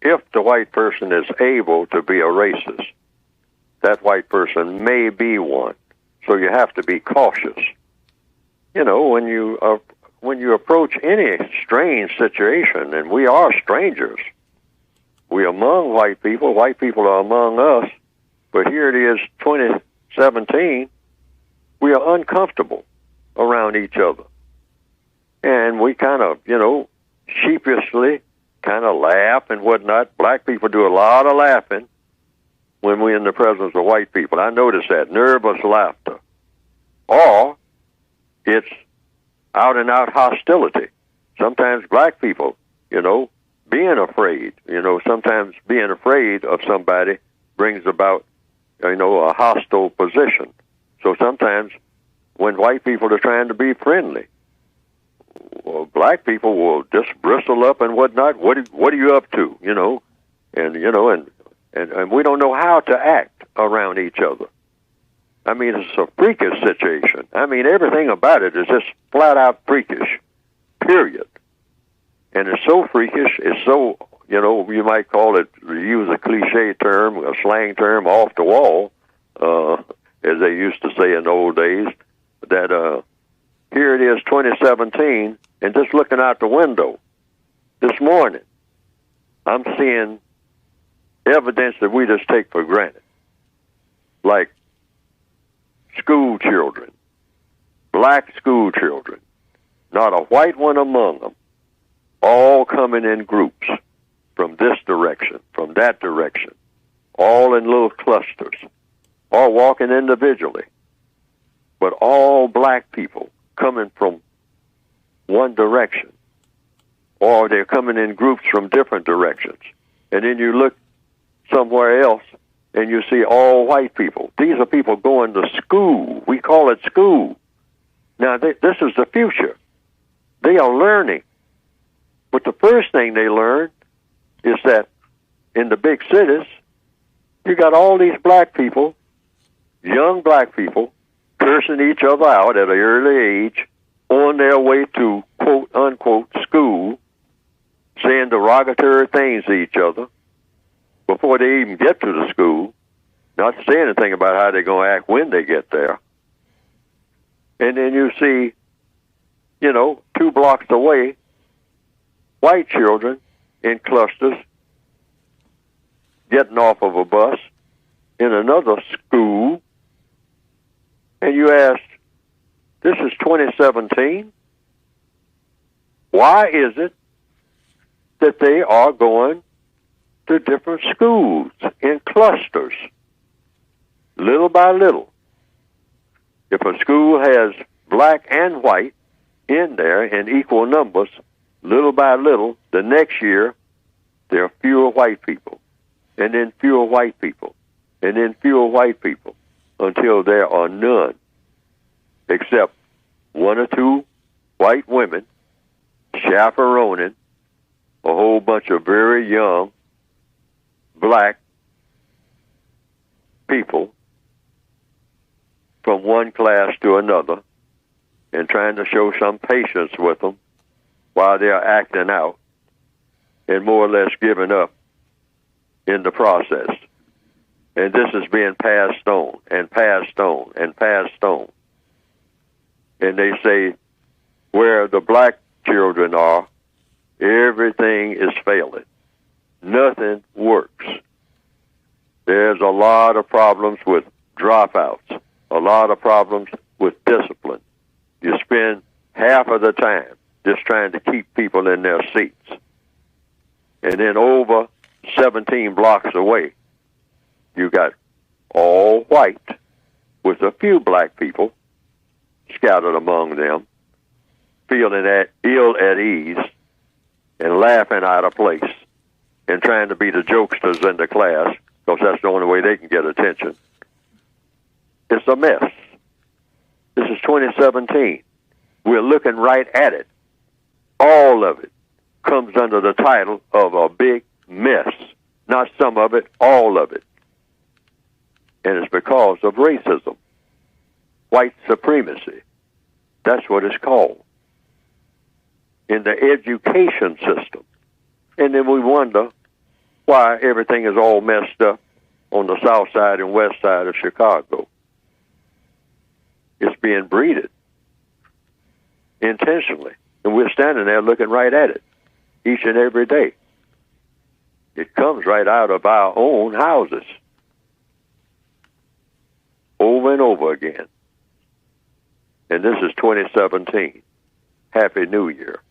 if the white person is able to be a racist, that white person may be one. So you have to be cautious. You know, when you approach any strange situation, and we are strangers. We're among white people are among us, but here it is, 2017, we are uncomfortable around each other. And we kind of, sheepishly kind of laugh and whatnot. Black people do a lot of laughing when we're in the presence of white people. I notice that, nervous laughter. Or it's out-and-out hostility. Sometimes black people, being afraid, sometimes being afraid of somebody brings about, a hostile position. So sometimes when white people are trying to be friendly, well, black people will just bristle up and whatnot. What are you up to? And we don't know how to act around each other. I mean, it's a freakish situation. I mean, everything about it is just flat out freakish, period. And it's so freakish, it's so, you might call it, use a cliche term, a slang term, off the wall, as they used to say in the old days, that here it is, 2017, and just looking out the window this morning, I'm seeing evidence that we just take for granted, like school children, black school children, not a white one among them, all coming in groups from this direction, from that direction, all in little clusters, all walking individually, but all black people coming from one direction, or they're coming in groups from different directions. And then you look somewhere else and you see all white people. These are people going to school. We call it school. Now, this is the future. They are learning. But the first thing they learn is that in the big cities, you got all these black people, young black people, cursing each other out at an early age, on their way to quote-unquote school, saying derogatory things to each other before they even get to the school, not to say anything about how they're going to act when they get there. And then you see, 2 blocks away, white children in clusters getting off of a bus in another school, and you ask, this is 2017. Why is it that they are going to different schools in clusters, little by little? If a school has black and white in there in equal numbers, little by little, the next year, there are fewer white people, and then fewer white people, and then fewer white people, until there are none, except 1 or 2 white women chaperoning a whole bunch of very young black people from one class to another and trying to show some patience with them while they're acting out and more or less giving up in the process. And this is being passed on and passed on and passed on. And they say where the black children are, everything is failing. Nothing works. There's a lot of problems with dropouts, a lot of problems with discipline. You spend half of the time just trying to keep people in their seats. And then over 17 blocks away, you got all white with a few black people scattered among them, feeling ill at ease and laughing out of place and trying to be the jokesters in the class because that's the only way they can get attention. It's a mess. This is 2017. We're looking right at it. All of it comes under the title of a big mess. Not some of it, all of it. And it's because of racism, white supremacy. That's what it's called. In the education system. And then we wonder why everything is all messed up on the south side and west side of Chicago. It's being breeded intentionally. And we're standing there looking right at it each and every day. It comes right out of our own houses over and over again. And this is 2017. Happy New Year.